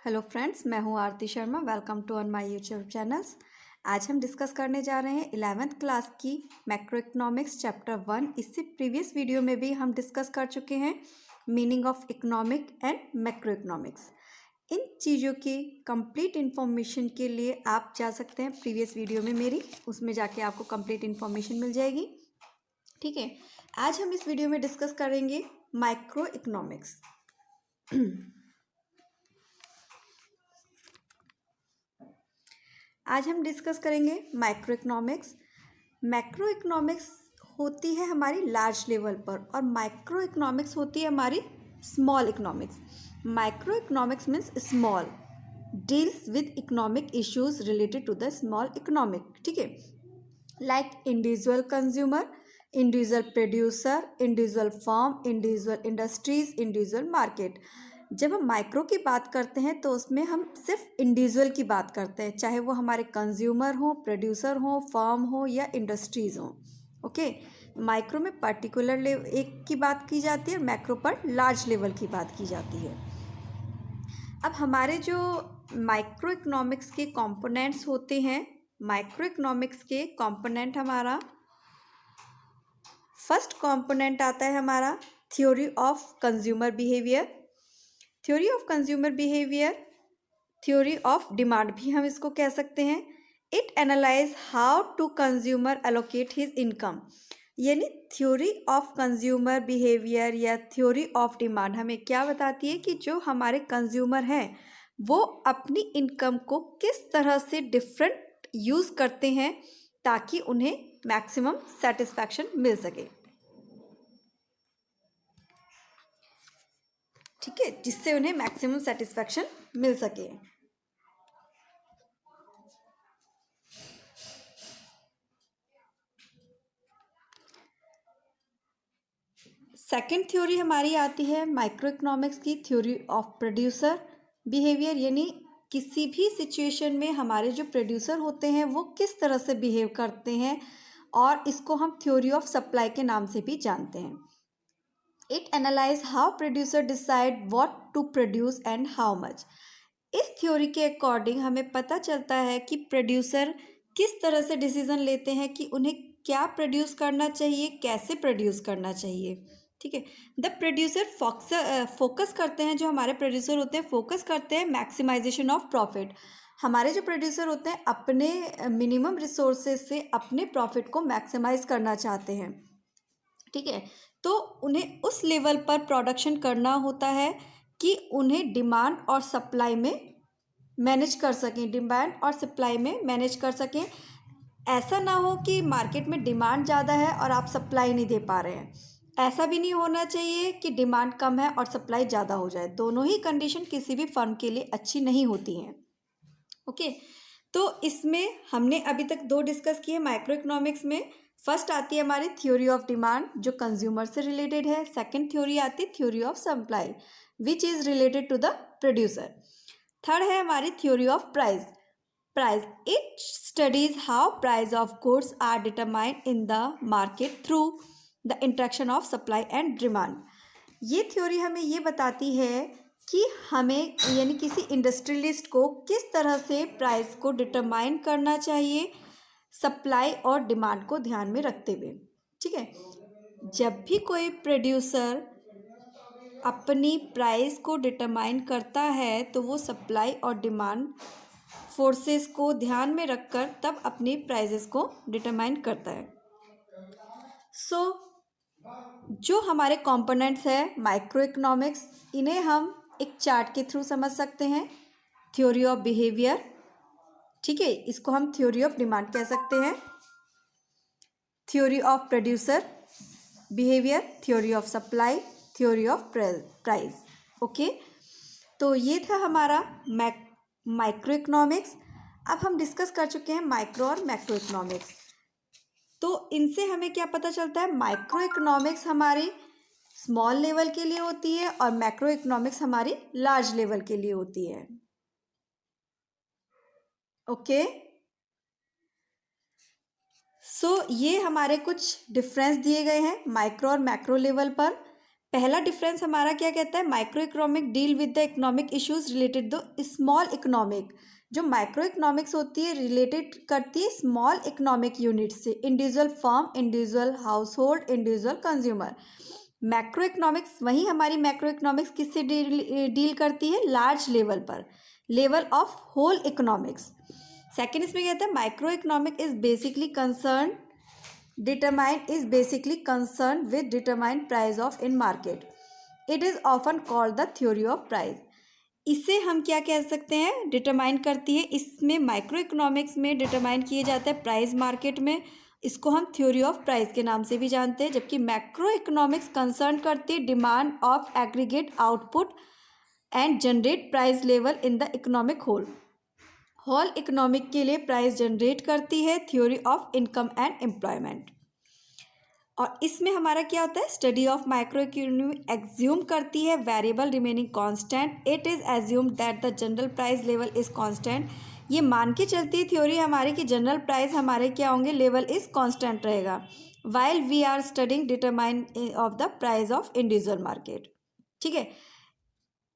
Hello friends, मैं हूं Aarti Sharma. Welcome to on my YouTube channels. आज हम डिस्कस करने जा रहे हैं 11th क्लास की मैक्रो इकोनॉमिक्स चैप्टर 1। इससे प्रीवियस वीडियो में भी हम डिस्कस कर चुके हैं meaning of economic and macro economics. इन चीज़ों की कंप्लीट इन्फॉर्मेशन के लिए आप जा सकते हैं प्रीवियस वीडियो में मेरी, उसमें जाके आपको कंप्लीट इन्फॉर्मेशन मिल जाएगी। ठीक है, आज हम इस वीडियो में डिस्कस करेंगे माइक्रो इकोनॉमिक्स। आज हम डिस्कस करेंगे माइक्रो इकोनॉमिक्स। मैक्रो इकोनॉमिक्स होती है हमारी लार्ज लेवल पर और माइक्रो इकोनॉमिक्स होती है हमारी small economics. Micro economics means small, deals with economic issues related to the small economic. ठीक है, like individual consumer, individual producer, individual firm, individual industries, individual market. जब हम माइक्रो की बात करते हैं तो उसमें हम सिर्फ इंडिविजुअल की बात करते हैं, चाहे वो हमारे कंज्यूमर हो, प्रोड्यूसर हो, फर्म हो या इंडस्ट्रीज हो। ओके, माइक्रो में पर्टिकुलर एक की बात की जाती है, मैक्रो पर लार्ज लेवल की बात की जाती है। अब हमारे जो माइक्रो इकोनॉमिक्स के कंपोनेंट्स होते हैं, माइक्रो इकोनॉमिक्स के कंपोनेंट हमारा फर्स्ट कंपोनेंट आता है हमारा theory of consumer behaviour. Theory of consumer behaviour, theory of demand भी हम इसको कह सकते हैं। It analyse how to consumer allocate his income. यानी थ्योरी ऑफ कंज्यूमर बिहेवियर या थ्योरी ऑफ डिमांड हमें क्या बताती है कि जो हमारे कंज्यूमर हैं वो अपनी इनकम को किस तरह से डिफरेंट यूज़ करते हैं ताकि उन्हें मैक्सिमम सेटिस्फैक्शन मिल सके। ठीक है, जिससे उन्हें मैक्सिमम सेटिस्फैक्शन मिल सके। सेकेंड थ्योरी हमारी आती है माइक्रो इकोनॉमिक्स की, थ्योरी ऑफ प्रोड्यूसर बिहेवियर। यानी किसी भी सिचुएशन में हमारे जो प्रोड्यूसर होते हैं वो किस तरह से बिहेव करते हैं, और इसको हम थ्योरी ऑफ सप्लाई के नाम से भी जानते हैं। It analyse how producer decide what to produce and how much. इस थ्योरी के अकॉर्डिंग हमें पता चलता है कि प्रोड्यूसर किस तरह से डिसीजन लेते हैं कि उन्हें क्या प्रोड्यूस करना चाहिए, कैसे प्रोड्यूस करना चाहिए। ठीक है, द प्रोड्यूसर फोकस करते हैं, जो हमारे प्रोड्यूसर होते हैं फोकस करते हैं मैक्सिमाइजेशन ऑफ प्रॉफिट। हमारे जो प्रोड्यूसर होते हैं अपने मिनिमम रिसोर्सेज से अपने प्रॉफिट को मैक्सिमाइज करना चाहते हैं। ठीक है, तो उन्हें उस लेवल पर प्रोडक्शन करना होता है कि उन्हें डिमांड और सप्लाई में मैनेज कर सकें, डिमांड और सप्लाई में मैनेज कर सकें। ऐसा ना हो कि मार्केट में डिमांड ज़्यादा है और आप सप्लाई नहीं दे पा रहे हैं। ऐसा भी नहीं होना चाहिए कि डिमांड कम है और सप्लाई ज़्यादा हो जाए। दोनों ही कंडीशन किसी भी फर्म के लिए अच्छी नहीं होती हैं। ओके, तो इसमें हमने अभी तक दो डिस्कस किए माइक्रो इकोनॉमिक्स में। फर्स्ट आती है हमारी थ्योरी ऑफ डिमांड जो कंज्यूमर से रिलेटेड है। सेकंड थ्योरी आती है theory of supply which is related to the producer. Third है हमारी theory of price. Price, it studies how price of goods are determined in the market through the interaction of supply and demand. ये theory हमें ये बताती है कि हमें यानी किसी इंडस्ट्रियलिस्ट को किस तरह से प्राइस को डिटरमाइन करना चाहिए सप्लाई और डिमांड को ध्यान में रखते हुए। ठीक है, जब भी कोई प्रोड्यूसर अपनी प्राइस को डिटरमाइन करता है तो वो सप्लाई और डिमांड फोर्सेस को ध्यान में रखकर तब अपनी प्राइसेस को डिटरमाइन करता है। सो जो हमारे कंपोनेंट्स हैं माइक्रो इकोनॉमिक्स, इन्हें हम एक चार्ट के थ्रू समझ सकते हैं। थ्योरी ऑफ बिहेवियर, ठीक है, इसको हम थ्योरी ऑफ डिमांड कह सकते हैं। Theory of producer behaviour, theory of supply, theory of price. Okay, तो ये था हमारा माइक्रो इकोनॉमिक्स। अब हम डिस्कस कर चुके हैं माइक्रो और मैक्रो इकोनॉमिक्स। तो इनसे हमें क्या पता चलता है, माइक्रो इकोनॉमिक्स हमारी स्मॉल लेवल के लिए होती है और मैक्रो इकोनॉमिक्स हमारी लार्ज लेवल के लिए होती है। ओके, सो ये हमारे कुछ डिफरेंस दिए गए हैं माइक्रो और मैक्रो लेवल पर। पहला डिफरेंस हमारा क्या कहता है, micro economic deal with the economic issues related the small economic. जो माइक्रो इकोनॉमिक्स होती है रिलेटेड करती है स्मॉल इकोनॉमिक यूनिट से, individual firm, individual household, individual consumer. Macro economics, वहीं हमारी मैक्रो इकोनॉमिक्स किससे डील करती है, लार्ज लेवल पर, level of whole economics. Second इसमें कहता है micro economic is basically concern with determined price of in market. It is often called the theory of price. इसे हम क्या कह सकते हैं, डिटरमाइन करती है। इसमें माइक्रो इकोनॉमिक्स में डिटरमाइन किए जाता है प्राइस मार्केट में, इसको हम थ्योरी ऑफ प्राइस के नाम से भी जानते हैं। जबकि मैक्रो इकोनॉमिक्स कंसर्न करती है demand of aggregate output and generate price level in the economic whole economic के लिए प्राइस जनरेट करती है, theory of income and employment. और इसमें हमारा क्या होता है, study of micro economy assume करती है variable remaining constant. It is assume that the general price level is constant. ये मान के चलती है थ्योरी हमारी कि जनरल प्राइस हमारे क्या होंगे, लेवल इज कांस्टेंट रहेगा, while we are studying determine of the price of individual market. ठीक है,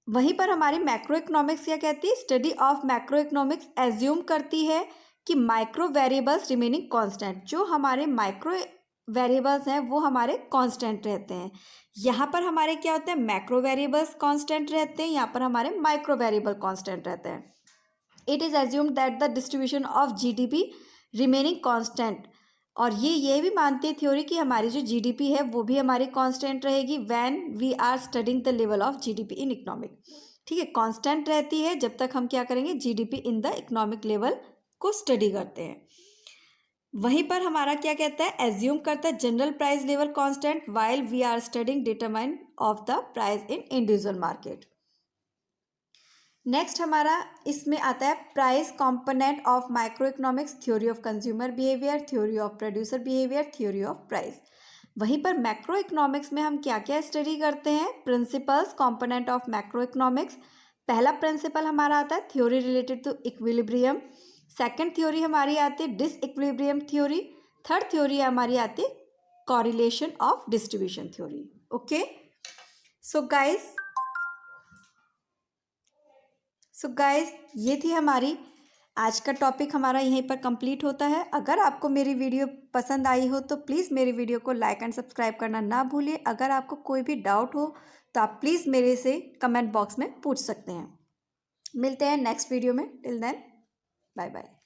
वहीं पर हमारी मैक्रो इकोनॉमिक्स क्या कहती है, study of macro economics assume करती है कि माइक्रो वेरिएबल्स रिमेनिंग कांस्टेंट, जो हमारे माइक्रो वेरिएबल्स हैं वो हमारे कांस्टेंट रहते हैं। यहाँ पर हमारे क्या होते हैं, मैक्रो वेरिएबल्स कांस्टेंट रहते हैं, यहाँ पर हमारे माइक्रो वेरिएबल कांस्टेंट रहते हैं। It is assumed that the distribution of GDP remaining constant, और ये भी मानती है थ्योरी कि हमारी जो जीडीपी है वो भी हमारी कांस्टेंट रहेगी when we are studying the level of GDP in economic. ठीक है, कांस्टेंट रहती है जब तक हम क्या करेंगे, GDP in the economic level को स्टडी करते हैं। वहीं पर हमारा क्या कहता है, एज्यूम करता है general price level constant while we are studying determine of the price in individual market. Next हमारा इसमें आता है price component of micro economics, theory of consumer behaviour, theory of producer behaviour, theory of price. वहीं पर macro economics में हम क्या क्या स्टडी करते हैं, principles component of macro economics. पहला प्रिंसिपल हमारा आता है theory related to equilibrium. Second theory हमारी आती है डिसइक्विलिब्रियम थ्योरी। थर्ड थ्योरी हमारी आती है correlation of distribution theory. Okay, so guys ये थी हमारी आज का टॉपिक, हमारा यहीं पर कंप्लीट होता है। अगर आपको मेरी वीडियो पसंद आई हो तो प्लीज़ मेरी वीडियो को लाइक एंड सब्सक्राइब करना ना भूलिए। अगर आपको कोई भी डाउट हो तो आप प्लीज़ मेरे से कमेंट बॉक्स में पूछ सकते हैं। मिलते हैं नेक्स्ट वीडियो में, टिल देन बाय बाय।